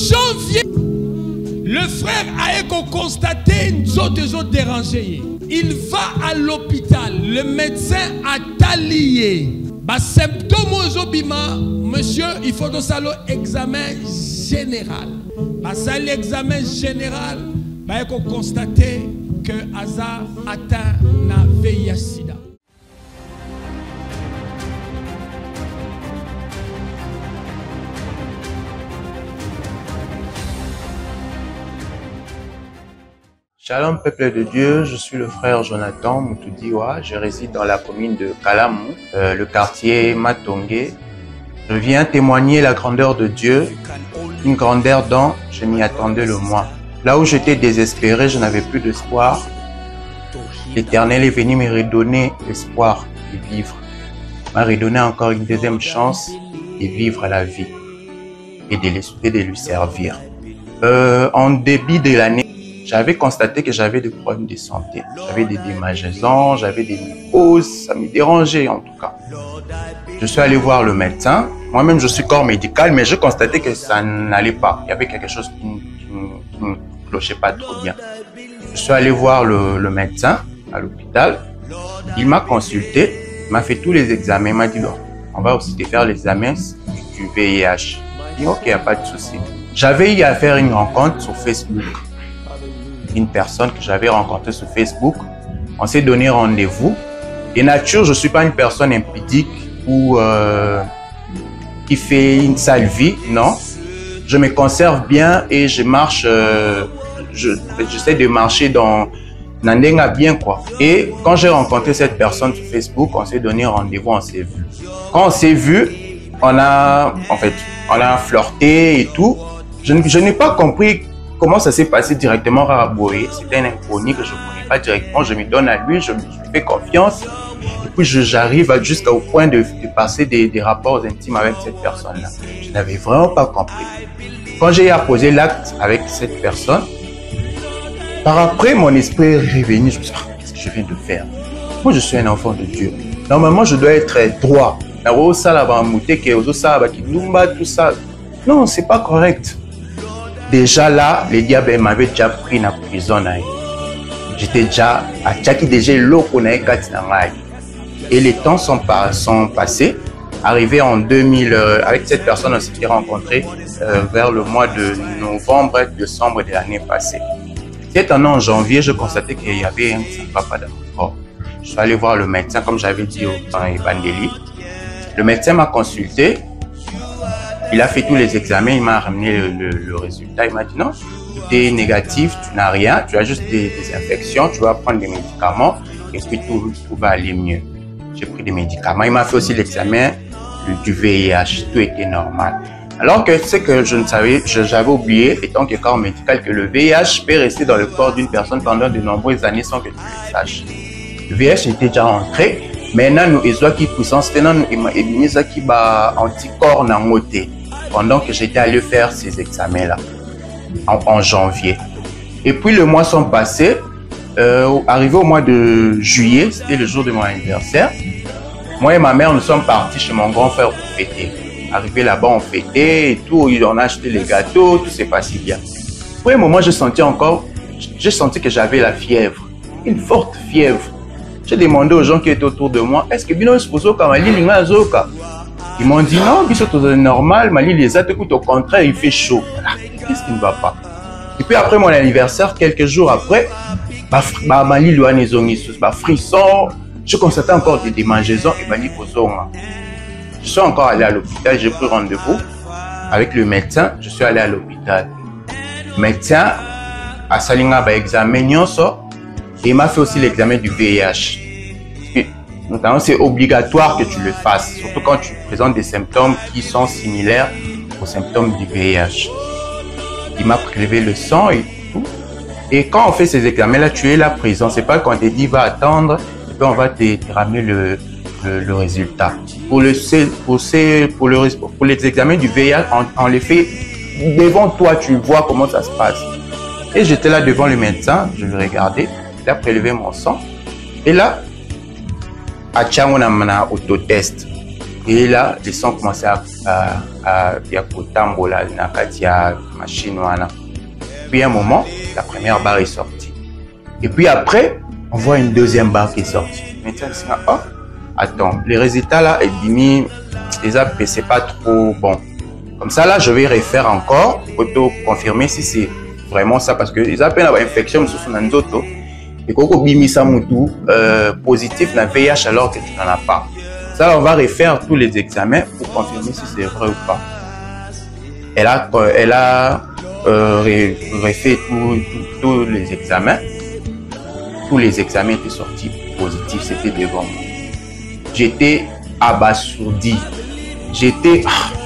janvier, le frère a constaté une autre dérangée. Il va à l'hôpital, le médecin a taillé. Bah, symptômes aux monsieur, il faut que ça l'examen général. Bah, ça l'examen général, bah, il faut constater que Aza atteint na VIH-Sida. Shalom peuple de Dieu, je suis le frère Jonathan Mutoudiwa, je réside dans la commune de Kalamou, le quartier Matongé. Je viens témoigner la grandeur de Dieu, une grandeur dont je m'y attendais le moins. Là où j'étais désespéré, je n'avais plus d'espoir. L'Éternel est venu me redonner l'espoir de vivre, m'a redonné encore une deuxième chance de vivre la vie et de lui servir. En début de l'année, j'avais constaté que j'avais des problèmes de santé. J'avais des démangeaisons, j'avais des mycoses, ça me dérangeait en tout cas. Je suis allé voir le médecin. Moi-même, je suis corps médical, mais je constatais que ça n'allait pas. Il y avait quelque chose qui ne clochait pas trop bien. Je suis allé voir le médecin à l'hôpital. Il m'a consulté, il m'a fait tous les examens. Il m'a dit, bon, on va aussi te faire l'examen du VIH. J'ai dit, ok, il n'y a pas de souci. J'avais eu à faire une rencontre sur Facebook. Une personne que j'avais rencontrée sur Facebook. On s'est donné rendez-vous. De nature, je ne suis pas une personne impudique ou qui fait une sale vie, non. Je me conserve bien et je marche, j'essaie de marcher dans Nandenga bien quoi. Et quand j'ai rencontré cette personne sur Facebook, on s'est donné rendez-vous, on s'est vu. Quand on s'est vu, on a flirté et tout. Je n'ai pas compris comment ça s'est passé directement à Raboé. C'était un inconnu que je ne connais pas directement. Je me donne à lui, je lui fais confiance. Et puis j'arrive jusqu'au point de passer des rapports intimes avec cette personne-là. Je n'avais vraiment pas compris. Quand j'ai posé l'acte avec cette personne, par après mon esprit est revenu. Je me suis dit, qu'est-ce que je viens de faire? Moi je suis un enfant de Dieu. Normalement je dois être droit. Tout ça. Non, c'est pas correct. Déjà là, les diables m'avaient déjà pris dans la prison. J'étais déjà à Tchaki, déjà l'eau. Et les temps sont passés. Arrivé en 2000, avec cette personne, on s'était rencontrés vers le mois de novembre, décembre de l'année passée. Cette année, en janvier, je constatais qu'il y avait un papa dans mon corps. Je suis allé voir le médecin, comme j'avais dit au Bandeli. Le médecin m'a consulté. Il a fait tous les examens, il m'a ramené le résultat. Il m'a dit non, tout est négatif, tu n'as rien, tu as juste des infections, tu vas prendre des médicaments et puis tout va aller mieux. J'ai pris des médicaments. Il m'a fait aussi l'examen du VIH, tout était normal. Alors que ce que je ne savais, j'avais oublié, étant que corps médical, que le VIH peut rester dans le corps d'une personne pendant de nombreuses années sans que tu le saches. Le VIH était déjà entré, maintenant nous avons qui puissance, maintenant nous avons qui anticorps dans le côté. Pendant que j'étais allé faire ces examens-là, en janvier. Et puis, le mois sont passés. Arrivé au mois de juillet, c'était le jour de mon anniversaire. Moi et ma mère, nous sommes partis chez mon grand frère pour fêter. Arrivé là-bas, on fêtait et tout. On a acheté les gâteaux, tout s'est passé bien. Pour un moment, j'ai senti que j'avais la fièvre. Une forte fièvre. J'ai demandé aux gens qui étaient autour de moi, est-ce que Bino est supposé que ils m'ont dit non, c'est normal, Mali les a écoute, au contraire, il fait chaud. Qu'est-ce qui ne va pas? Et puis après mon anniversaire, quelques jours après, Mali lui a frisson, je constatais encore des démangeaisons et Mali je suis encore allé à l'hôpital, j'ai pris rendez-vous avec le médecin, je suis allé à l'hôpital. Le médecin a salinga examen et il m'a fait aussi l'examen du VIH. Notamment, c'est obligatoire que tu le fasses, surtout quand tu présentes des symptômes qui sont similaires aux symptômes du VIH. Il m'a prélevé le sang et tout. Et quand on fait ces examens-là, tu es là présent. C'est pas qu'on te dit va attendre et puis on va te ramener le résultat. Pour les examens du VIH, on les fait devant toi, tu vois comment ça se passe. Et j'étais là devant le médecin, je le regardais, il a prélevé mon sang. Et là, on a un autotest. Et là, le sang commençait à tambola na kati ya machine wana. Puis à un moment, la première barre est sortie. Et puis après, on voit une deuxième barre qui est sortie. Maintenant, oh, attends, les résultats là, c'est pas trop bon. Comme ça là, je vais refaire encore pour confirmer si c'est vraiment ça, parce que les appels à infection sous un autre et qu'on bimisa mutu positif na VIH alors que tu n'en as pas. Ça, on va refaire tous les examens pour confirmer si c'est vrai ou pas. Elle a refait tous les examens. Tous les examens étaient sortis positifs, c'était devant moi. J'étais abasourdi. J'étais...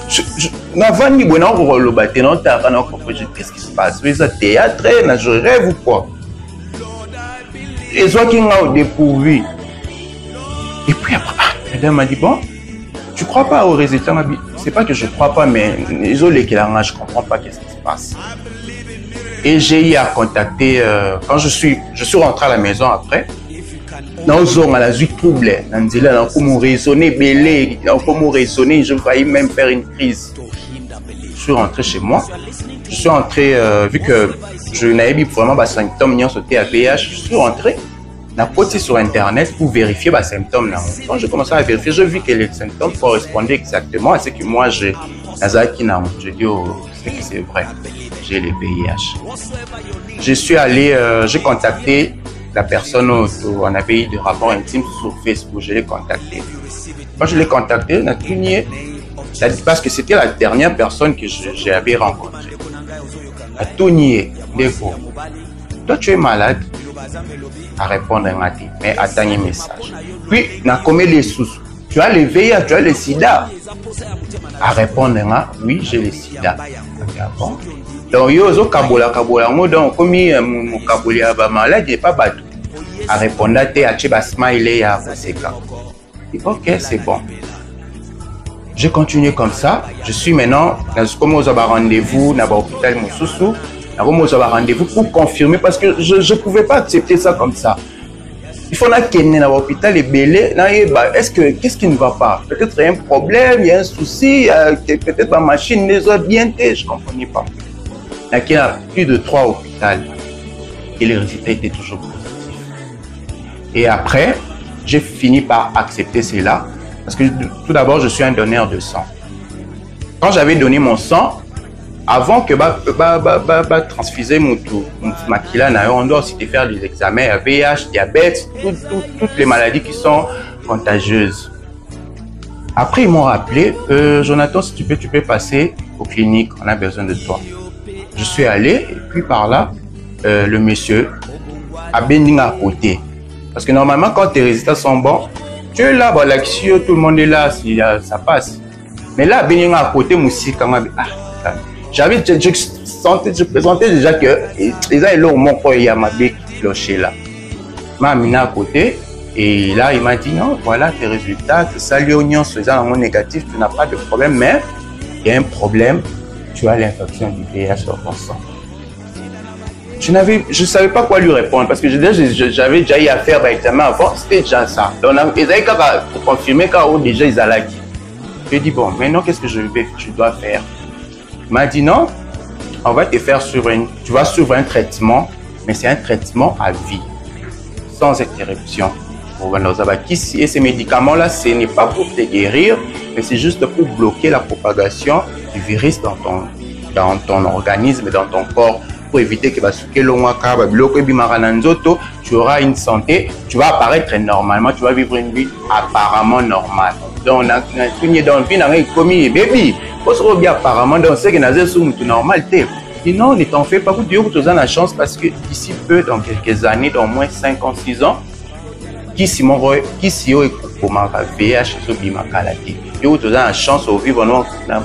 Qu'est-ce qui se passe? C'est théâtre, je rêve ou quoi? Et soit qui m'a dépourvu. Et puis après, madame m'a dit, bon, tu crois pas au résultat? C'est pas que je crois pas, mais désolé que là, je comprends pas qu'est-ce qui se passe. Et j'ai eu à contacter, quand je suis rentré à la maison après, dans la zone troublée, dans comment raisonner, belé, dans comment raisonner, je failli même faire une crise. Je suis rentré chez moi, je suis rentré, vu que je n'avais pas vraiment des symptômes, ni sauté à VIH, je suis rentré, j'ai côté sur internet pour vérifier les symptômes. Quand j'ai commencé à vérifier, j'ai vu que les symptômes correspondaient exactement à ce que moi j'ai. Je dis, oh, c'est vrai, j'ai le VIH. Je suis allé, j'ai contacté la personne où on avait eu des rapports intimes sur Facebook, je l'ai contacté. Quand je l'ai contacté, on a tout nié, parce que c'était la dernière personne que j'avais rencontrée. On a tout nié. Toi, tu es malade? À répondre à Mati, mais attends un message. Puis, on a commis les sous. Tu as le VIH, tu as le sida. À répondre à oui, j'ai le sida. Donc, yo zo kabola mo donc comme mon kabolia ba malade et pas bateau. À répondre à te a smile ya koseka. OK, c'est bon. J'ai continué comme ça. Je suis maintenant comme aux rendez-vous dans l'hôpital Moussousou. J'ai rendez-vous pour confirmer parce que je ne pouvais pas accepter ça comme ça. Il faut qu'il y ait dans l'hôpital et belé. Qu'est-ce qui ne va pas? Peut-être il y a un problème, il y a un souci, peut-être ma machine n'est pas bien, je ne comprenais pas. Il y a plus de 3 hôpitaux et les résultats étaient toujours positifs. Et après, j'ai fini par accepter cela parce que tout d'abord, je suis un donneur de sang. Quand j'avais donné mon sang, avant que transfuser mon maquila, on doit aussi faire des examens VIH, diabète, toutes les maladies qui sont contagieuses. Après, ils m'ont rappelé, Jonathan, si tu peux passer aux cliniques, on a besoin de toi. Je suis allé, et puis par là, le monsieur a béni à côté. Parce que normalement, quand tes résultats sont bons, tu es là, l'action, tout le monde est là, si ça passe. Mais là, béni à côté, monsieur, quand même, je présentais déjà que les a au mon il y a ma bé cloché là. M'a amené à côté et là il m'a dit non, voilà tes résultats, que ça l'union faisant un négatif, tu n'as pas de problème, mais il y a un problème, tu as l'infection du VIH sur ton sang. Je savais pas quoi lui répondre parce que j'avais déjà eu à faire l'examen avant, c'était déjà ça. Donc ils avaient qu'à confirmer quand déjà ils allaient dit. J'ai dit bon, maintenant qu'est-ce que je dois faire? Il m'a dit non, on va te faire tu vas suivre un traitement, mais c'est un traitement à vie, sans interruption. Et ces médicaments-là, ce n'est pas pour te guérir, mais c'est juste pour bloquer la propagation du virus dans ton organisme et dans ton corps, pour éviter que tu auras une santé, tu vas apparaître normalement, tu vas vivre une vie apparemment normale. Donc, on a commis bébé. Apparemment, dans ce que nous normal. Et non, ne t'en fais pas, tu as la chance parce que d'ici peu, dans quelques années, dans au moins 5 ans, 6 ans, qui si est comme un VIH, qui tu as la chance de vivre dans un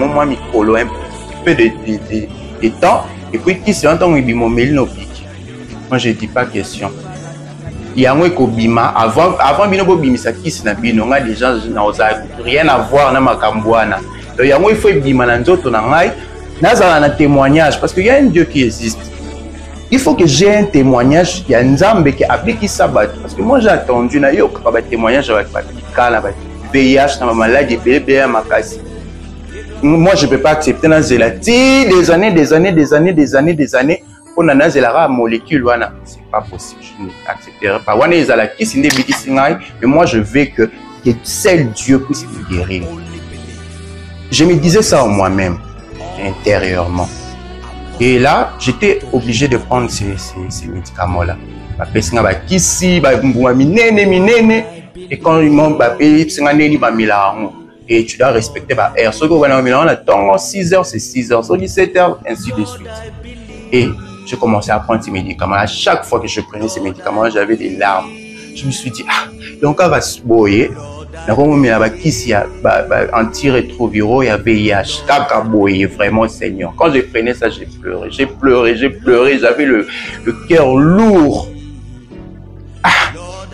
moins micro, un peu de temps, et puis qui si entend un bimomel no pique. Moi, je ne dis pas question. Il y a un bima avant binobo bimisa qui si na bino, on a des gens qui n'ont rien à voir dans ma cambouana. Donc, il y a un faut bima na nzoto na ngai. Nazala na témoignage parce qu'il y a un Dieu qui existe. Il faut que j'ai un témoignage. Il y a un Nzambe qui applique ça parce que moi j'ai attendu na yo pas témoignage avec Kala VIH, dans ma maladie, bébé, ma casse. Moi, je ne peux pas accepter dans des années. On a une molécule, c'est pas possible. Je n'accepterai pas. Mais moi, je veux que seul Dieu puisse me guérir. Je me disais ça en moi-même, intérieurement. Et là, j'étais obligé de prendre ces médicaments-là. Et quand ils m'ont appelé, et tu dois respecter ma heure. Ce qu'on a 6 heures, c'est 6 heures. 17 heures, ainsi de suite. Et j'ai commencé à prendre ces médicaments. À chaque fois que je prenais ces médicaments, j'avais des larmes. Je me suis dit, donc on va se boyer. Donc on met antirétroviraux, il y a VIH. Vraiment, Seigneur. Quand je prenais ça, j'ai pleuré. J'avais le cœur lourd.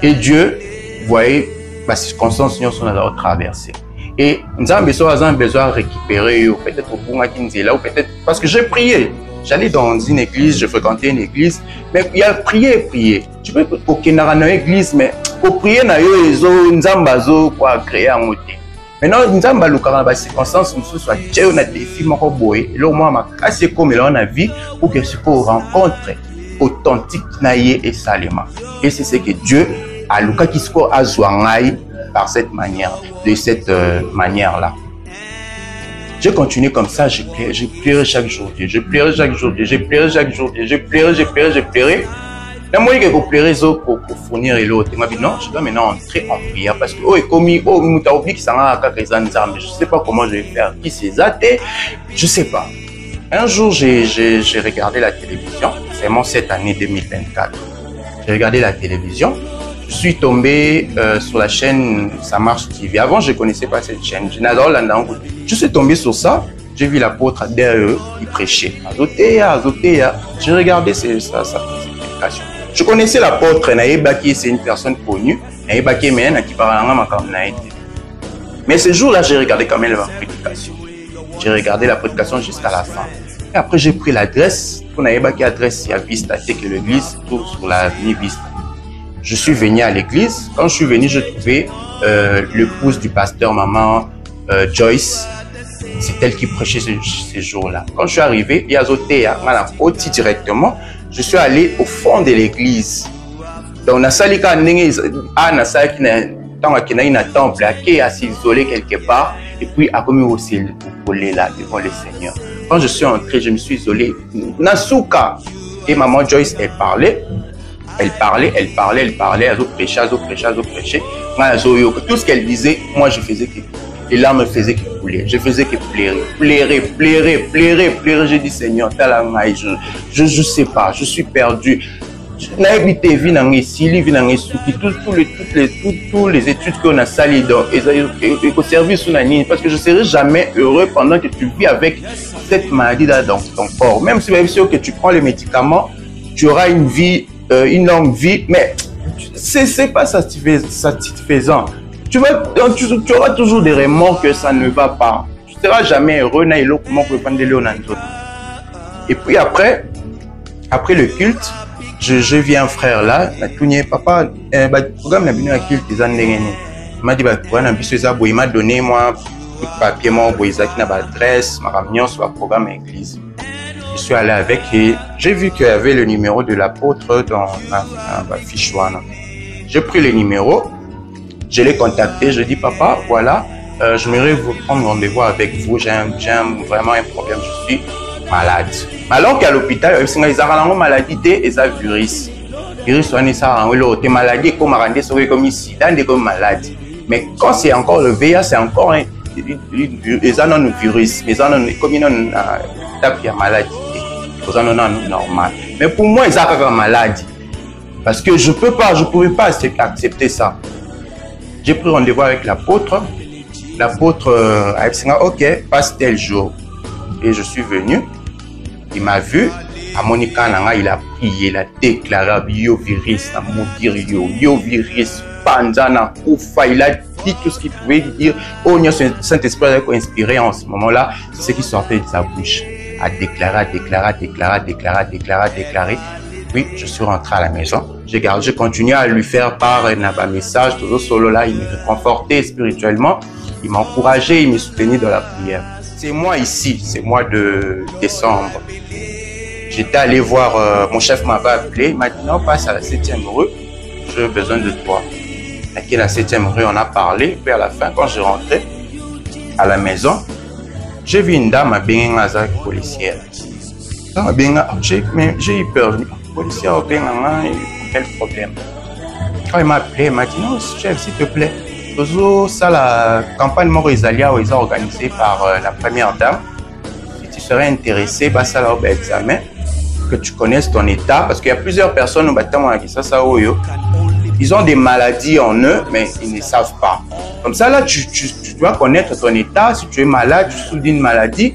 Et Dieu, vous voyez, les circonstances nous sont traversées. Et nous avons besoin de récupérer, peut-être au bout ou peut-être parce que j'ai prié. J'allais dans une église, je fréquentais une église, mais il y a prier. Tu peux aucune église, mais pour prier, nous avons créer un moté. Maintenant, nous avons des circonstances, nous sommes on a des films encore boy. Et là, moi, c'est comme on a vu pour que ce qu'on rencontre authentique naïe et salema. Et c'est ce que Dieu a Luka qui se a joué par cette manière, de cette manière-là. J'ai continué comme ça, j'ai pleuré chaque jour. J'ai pleuré. La moitié que vous pleurez pour fournir l'autre. Il m'a dit non, je dois maintenant entrer en prière parce que je ne sais pas comment je vais faire. Qui c'est athée? Je ne sais pas. Un jour, j'ai regardé la télévision. C'est mon cette année 2024. J'ai regardé la télévision. Je suis tombé sur la chaîne Ça Marche TV. Avant, je ne connaissais pas cette chaîne. Je suis tombé sur ça. J'ai vu l'apôtre derrière eux, il prêchait. J'ai regardé sa prédication. Je connaissais l'apôtre, c'est une personne connue. Mais ce jour-là, j'ai regardé quand même la prédication. J'ai regardé la prédication jusqu'à la fin. Et après, j'ai pris l'adresse. On a adresse à Vista, c'est que l'église se trouve sur l'avenue Vista. Je suis venu à l'église. Quand je suis venu, je trouvais l'épouse du pasteur, maman Joyce. C'est elle qui prêchait ces jours-là. Quand je suis arrivé, il y a Zotéa, directement. Je suis allé au fond de l'église. Donc, on a sali quand un temple qui est isolé quelque part. Et puis, à comme aussi voler là devant le Seigneur. Quand je suis entré, je me suis isolé. Nasuka. Et maman Joyce, elle parlait. Elle prêchait. Tout ce qu'elle disait, moi je faisais que les larmes me faisaient que couler. Je faisais que pleurer. J'ai dit Seigneur, je sais pas, je suis perdu. Tous les études qu'on a salies au service parce que je ne serai jamais heureux pendant que tu vis avec cette maladie dans ton corps. Même si bien sûr que tu prends les médicaments, tu auras une vie. Une longue vie, mais c'est pas satisfaisant. Tu auras toujours des remords que ça ne va pas. Tu ne seras jamais heureux. Et puis après le culte, je vis un frère là, papa, programme la culte des années. Il m'a dit, il m'a donné moi tout papier, moi, qui n'a pas d'adresse, ma réunion sur le programme église. Je suis allé avec et j'ai vu qu'il y avait le numéro de l'apôtre dans ma fiche. J'ai pris le numéro, je l'ai contacté, je dis papa, voilà, j'aimerais vous prendre rendez-vous avec vous, j'ai vraiment un problème, je suis malade. Alors qu'à l'hôpital, ils ont une maladie et ça virus. Virus, c'est maladie comme ici, comme maladie. Mais quand c'est encore le VIH, c'est encore un virus, mais comme une maladie. Normal. Mais pour moi, ils ont une maladie. Parce que je ne pouvais pas accepter ça. J'ai pris rendez-vous avec l'apôtre. L'apôtre a dit, ok, passe tel jour. Et je suis venu. Il m'a vu. À Monica, il a prié, il a déclaré biovirus, biovirus, panzana, oufa. Il a dit tout ce qu'il pouvait dire. Oh, Saint-Esprit a inspiré en ce moment-là. C'est ce qui sortait de sa bouche. À déclarer. Oui, je suis rentré à la maison. J'ai continué à lui faire part d'un message. Tout solo là, il me réconfortait spirituellement. Il m'encourageait, il me soutenait dans la prière. C'est moi ici, c'est mois de décembre. J'étais allé voir, mon chef m'avait appelé. Il m'a dit non, passe à la 7e rue. J'ai besoin de toi. À la 7e rue, on a parlé. Puis à la fin, quand je rentrais à la maison, j'ai vu une dame à Bengaza policière. J'ai eu peur. Policier au Bengaza, quel problème? Quand il m'a appelé, il m'a dit non, chef, s'il te plaît. Ça, la campagne Moro-Izalia est organisée par la première dame. Si tu serais intéressé, bah, ça là, examen, que tu connaisses ton état, parce qu'il y a plusieurs personnes ils ont des maladies en eux, mais ils ne savent pas. Comme ça, là, tu dois connaître ton état. Si tu es malade, tu souffres d'une maladie,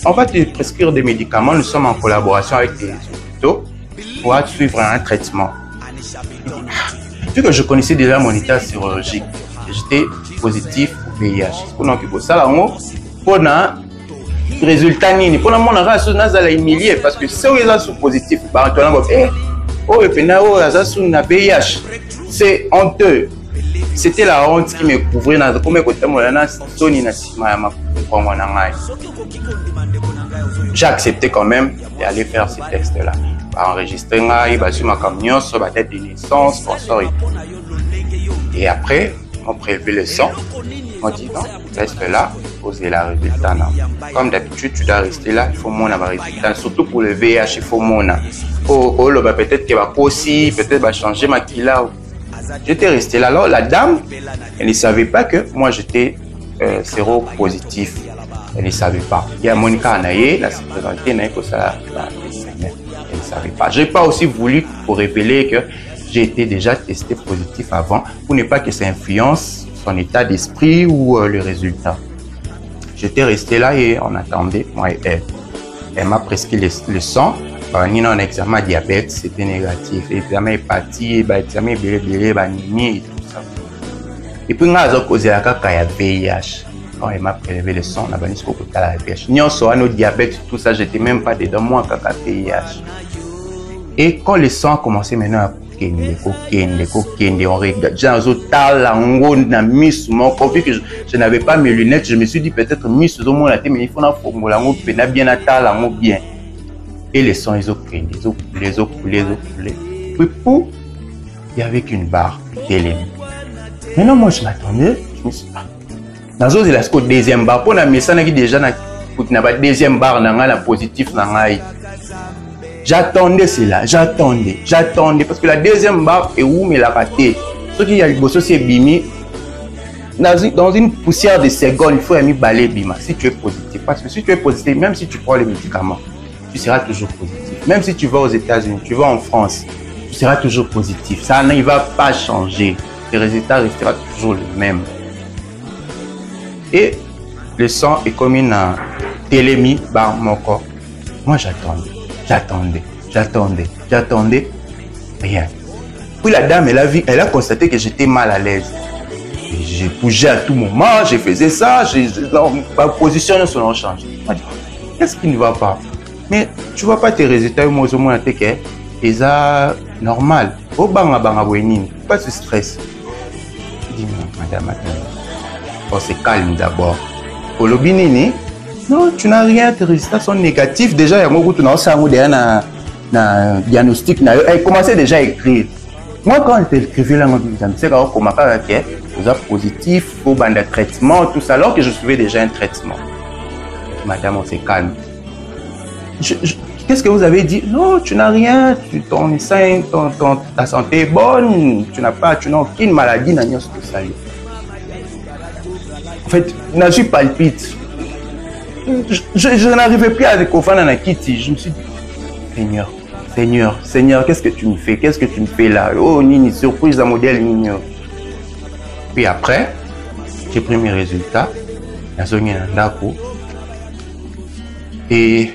on va te prescrire des médicaments. Nous sommes en collaboration avec des hôpitaux pour suivre un traitement. Vu que je connaissais déjà mon état sérologique, j'étais positif au VIH. Donc, il faut ça, pour un résultat, pour mon humilié, parce que si on est positif, c'est honteux. C'était la honte qui me couvrait. J'ai accepté quand même d'aller faire ces tests-là. Enregistrer ma camion sur ma tête de naissance, consort et tout. Et après, on prélevé le sang. On dit non, reste là, poser la résultat. Comme d'habitude, tu dois rester là, il faut mon résultat. Surtout pour le VIH, il faut mon. Peut-être qu'il va aussi, peut-être va changer ma kila. J'étais resté là. Alors la dame, elle ne savait pas que moi j'étais séropositif. Elle ne savait pas. Il y a Monica Anaye, la représentée, elle ne savait pas. Je n'ai pas aussi voulu pour révéler que j'ai été déjà testé positif avant, pour ne pas que ça influence son état d'esprit ou le résultat. J'étais resté là et on attendait, moi et elle. Elle m'a prescrit le sang. On a un examen diabète, c'était négatif. Examen hépatique, examen bélé, anémie et tout ça. Et puis, on a causé la VIH. Quand elle m'a prélevé le sang, on a venu jusqu'au la VIH. Nous avons nos diabète, tout ça, j'étais même pas dedans, moi, caca VIH. Et quand le sang a commencé maintenant à kokende, on regarde, j'ai un mis, vu que je n'avais pas mes lunettes, je me suis dit peut-être mis au moins la tête, mais il faut la formule, bien à bien. Et les sons, ils ont coulé. Puis, pour, il y avait qu'une barre, télé. Maintenant, moi, je m'attendais, je me suis dit, dans il y a la deuxième barre, pour la message, il y a déjà la deuxième barre, la positif, j'attendais cela, j'attendais, parce que la deuxième barre est où, mais la raté. Ce qui y a le bosso, c'est bimi. Dans une poussière de secondes, il faut aimer balayer bima, si tu es positif. Parce que si tu es positif, même si tu prends les médicaments, tu seras toujours positif. Même si tu vas aux États-Unis, tu vas en France, tu seras toujours positif. Ça ne va pas changer. Le résultat restera toujours le même. Et le sang est comme une télémie par mon corps. Moi, j'attendais. Rien. Puis la dame, elle a constaté que j'étais mal à l'aise. J'ai bougé à tout moment, j'ai fait ça, ma position ne s'en change. Qu'est-ce qui ne va pas? Mais tu vois pas tes résultats, moi, au moins, c'est normal. Pas de stress. Je dis, madame, on se calme d'abord. Pour le binini, non, tu n'as rien, tes résultats sont négatifs. Déjà, il y a beaucoup de diagnostic. Elle commençait déjà à écrire. Moi, quand elle écrivait là, je me disais, comment vous êtes positif, vous avez un traitement, tout ça, alors que je suivais déjà un traitement. Madame, on se calme. Qu'est-ce que vous avez dit? Non, tu n'as rien, ta santé est bonne, tu n'as aucune maladie, en fait, je palpite. Je n'arrivais plus à comprendre la Kitty. Je me suis dit, Seigneur, qu'est-ce que tu me fais? Qu'est-ce que tu me fais là? Oh, Nini, surprise à modèle Nini. Puis après, j'ai pris mes résultats. Et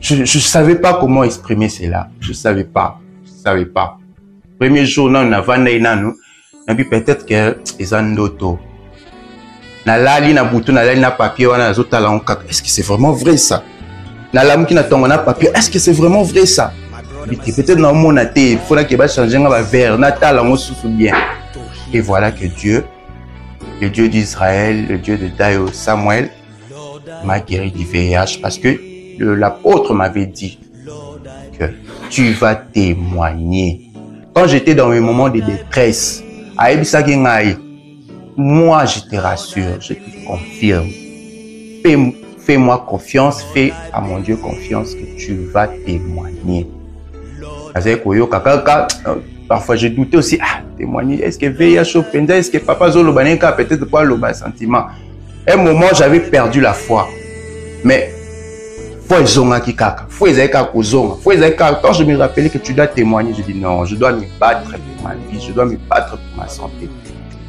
je ne savais pas comment exprimer cela. Je ne savais pas. Premier jour, on a vendu, on a dit peut-être que les andoto. Papier, est-ce que c'est vraiment vrai ça? Papier, est-ce que c'est vraiment vrai ça? Peut-être dans mon athée, il faudra qu'il va changer un verre, Natal, on se souvient. Et voilà que Dieu, le Dieu d'Israël, le Dieu de Dayo, Samuel, m'a guéri du VIH parce que l'apôtre m'avait dit que tu vas témoigner. Quand j'étais dans mes moments de détresse, moi je te rassure, je te confirme. Fais-moi confiance, fais à mon Dieu confiance que tu vas témoigner. Parfois je doutais aussi, témoigner, est-ce que VIH au Penda, est-ce que papa Zolo Baneka peut-être quoi le bas sentiment. À un moment j'avais perdu la foi, mais quand je me rappelais que tu dois témoigner, je dis non, je dois me battre pour ma vie, je dois me battre pour ma santé.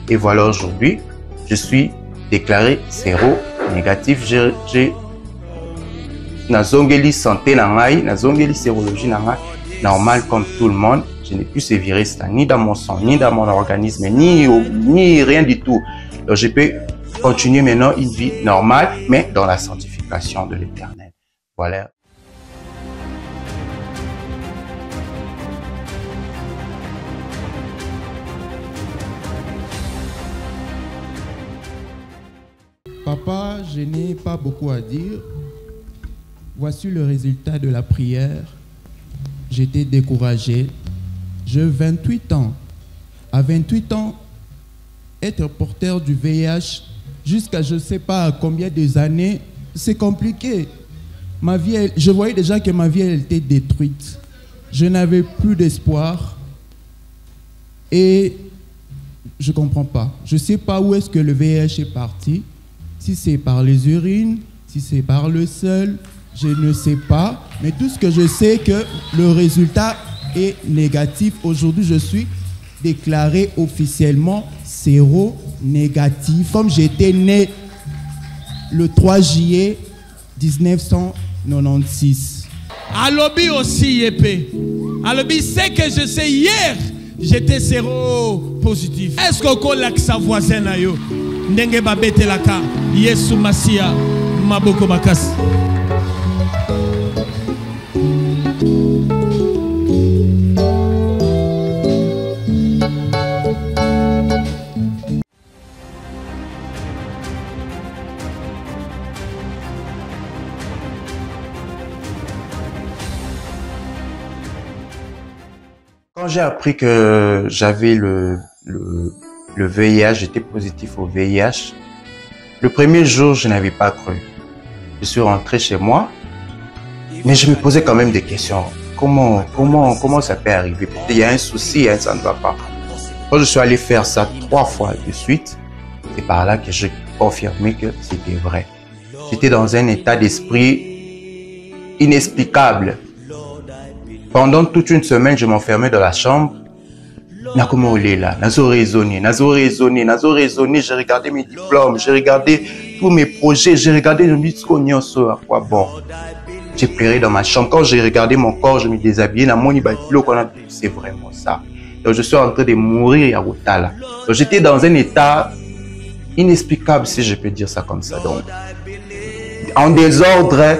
Et voilà, aujourd'hui, je suis déclaré zéro négatif. J'ai nazongeli santé nangai, nazongeli sérologie nangai, normal comme tout le monde. Je n'ai plus ce virus ni dans mon sang, ni dans mon organisme, ni rien du tout. Donc je peux continuer maintenant une vie normale, mais dans la sanctification de l'Éternel. Voilà. Papa, je n'ai pas beaucoup à dire. Voici le résultat de la prière. J'étais découragé. J'ai 28 ans. À 28 ans, être porteur du VIH jusqu'à je ne sais pas combien des années, c'est compliqué. Ma vie, je voyais déjà que ma vie elle était détruite. Je n'avais plus d'espoir. Et je ne comprends pas. Je ne sais pas où est-ce que le VIH est parti. Si c'est par les urines, si c'est par le seul, je ne sais pas. Mais tout ce que je sais, que le résultat est négatif. Aujourd'hui, je suis déclaré officiellement séro-négatif. Comme j'étais né le 3 juillet 1996. Alobi aussi, Yépé. Alobi, c'est que je sais hier, j'étais séro-positif. Est-ce qu'on connaît sa voisine à yo? Ndenge babete laka, Yesu Masia, Maboko Bakas. Quand j'ai appris que j'avais le VIH, j'étais positif au VIH, le premier jour, je n'avais pas cru. Je suis rentré chez moi, mais je me posais quand même des questions. Comment ça peut arriver? Peut-être il y a un souci, hein, ça ne va pas. Quand je suis allé faire ça 3 fois de suite, c'est par là que j'ai confirmé que c'était vrai. J'étais dans un état d'esprit inexplicable. Pendant toute une semaine, je m'enfermais dans la chambre. J'ai regardé mes diplômes, j'ai regardé tous mes projets, j'ai regardé le muscle à quoi bon. J'ai pleuré dans ma chambre. Quand j'ai regardé mon corps, je me déshabillais. C'est vraiment ça. Donc je suis en train de mourir à Otala. Donc j'étais dans un état inexplicable, si je peux dire ça comme ça. Donc, en désordre,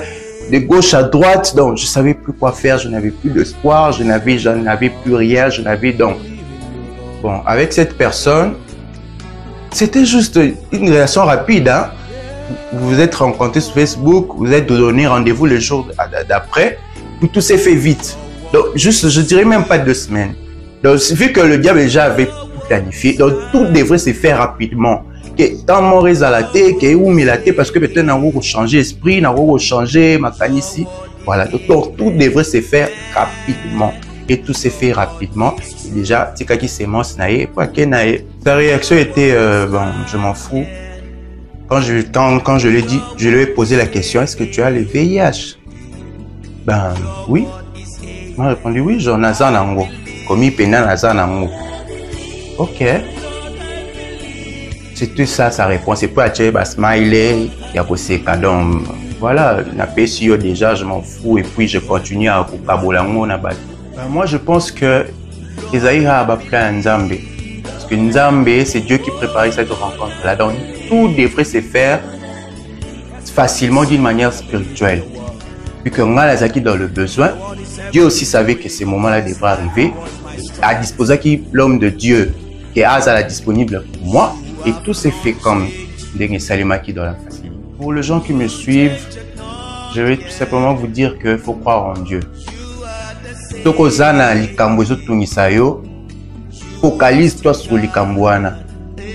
de gauche à droite, donc je ne savais plus quoi faire, je n'avais plus d'espoir, je n'avais plus rien, je n'avais donc... Bon, avec cette personne, c'était juste une relation rapide. Hein? Vous vous êtes rencontrés sur Facebook, vous êtes donné rendez-vous le jour d'après, tout s'est fait vite. Donc, juste, je dirais même pas 2 semaines. Donc, vu que le diable déjà avait planifié, donc tout devrait se faire rapidement. Tant mon réseau à la tête, parce que peut-être n'a pas changé l'esprit, n'a pas changé ma ici. Voilà, donc tout devrait se faire rapidement. Et tout s'est fait rapidement. Et déjà, Tikaki Semence naïe, sa réaction était, bon, je m'en fous. Quand je l'ai dit, je lui ai posé la question, est-ce que tu as le VIH? Ben, oui. Il m'a répondu, oui, j'en ai un ango. Comme il pénal un ango. Ok. C'était ça sa réponse. C'est pas acheter bah smiley, il y a posé cadeau. Voilà, na PSIO déjà, je m'en fous et puis je continue à Kabolango na bas. Moi je pense que Esaïe a plein Nzambe. Parce que Nzambe, c'est Dieu qui préparait cette rencontre là. Donc tout devrait se faire facilement d'une manière spirituelle. Puis que on a dans le besoin, Dieu aussi savait que ces moments-là devraient arriver. A disposé qui l'homme de Dieu qui est Azala disponible pour moi. Et tout s'est fait comme des Salimaki dans la facilité. Pour les gens qui me suivent, je vais tout simplement vous dire qu'il faut croire en Dieu. Tokozana likambo ezotungisa-yo, focalise-toi sur likambo wana.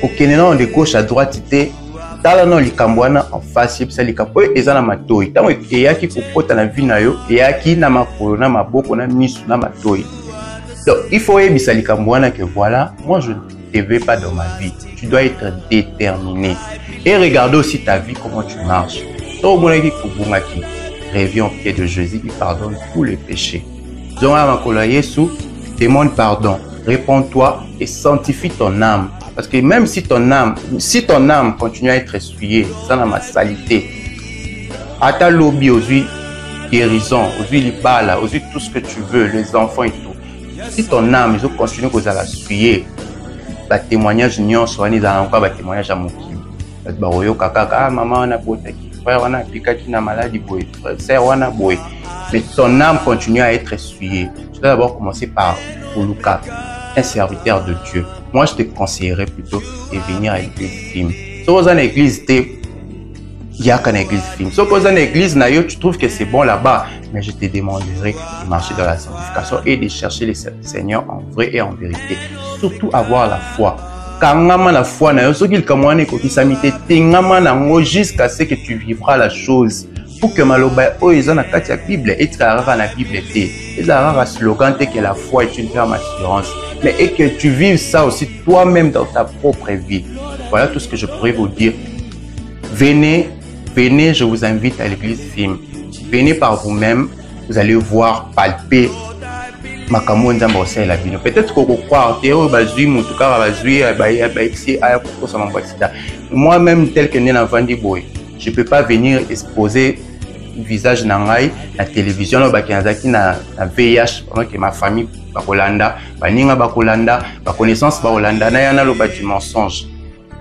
Okenena de gauche à droite te, tala non likambo wana en face yebisa likambo oyo eza na matoi. Tango eyaki kokota na vie na yo, eyaki na makolo na maboko na misu na matoi. Donc il faut yebisa likambo wana que voilà, moi je ne te veux pas dans ma vie. Tu dois être déterminé. Et regarde aussi ta vie, comment tu marches. Reviens au pied de Jésus, il pardonne tous les péchés. Demande pardon, réponds-toi et sanctifie ton âme. Parce que même si ton âme continue à être essuyée, ça n'a ma salité. À ta lobby, aux guérison, aux libala, aux tout ce que tu veux, les enfants et tout. Si ton âme, ils continuent à la suyer, bah témoignage n'y soit ni dans encore bah témoignage à mon qui. Bah oyo kaka maman on a boté frère on a piqué qui n'a maladie boy frère on a boy. Mais ton âme continue à être essuyée. Tu dois d'abord commencer par Oluka, un serviteur de Dieu. Moi je te conseillerais plutôt de venir à l'église film. Si vous en église il y a qu'une église film. Si vous en église tu trouves que c'est bon là-bas, mais je te demanderai de marcher dans la sanctification et de chercher le Seigneur en vrai et en vérité. Surtout avoir la foi. Quand la foi, jusqu'à ce que tu vivras la chose. Pour que maloba ils ont la Bible et tu as la Bible ils ont un slogan que la foi est une ferme assurance. Mais et que tu vives ça aussi toi-même dans ta propre vie. Voilà tout ce que je pourrais vous dire. Venez, je vous invite à l'église film. Venez par vous-même, vous allez voir, palper. Peut-être que vous croyez moi-même tel que je ne peux pas venir exposer le visage nangai la télévision na VIH pendant que ma famille bakolanda baninga bakolanda ba connaissance bakolanda na yana loba du mensonge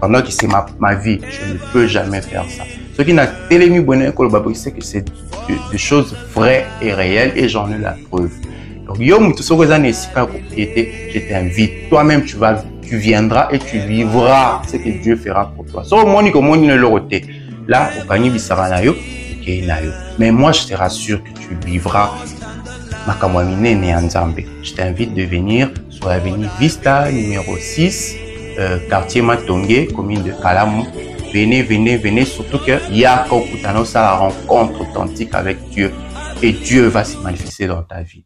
pendant que c'est ma vie. Je ne peux jamais faire ça. Ce qui n'a télémi bonheur c'est que c'est des choses vraies et réelles et j'en ai la preuve. Donc, je t'invite. Toi-même, tu viendras et tu vivras ce que Dieu fera pour toi. Là, mais moi, je te rassure que tu vivras. Je t'invite de venir sur l'avenue Vista, numéro 6, quartier Matongé, commune de Kalamu. Venez, surtout qu'il y a la rencontre authentique avec Dieu. Et Dieu va se manifester dans ta vie.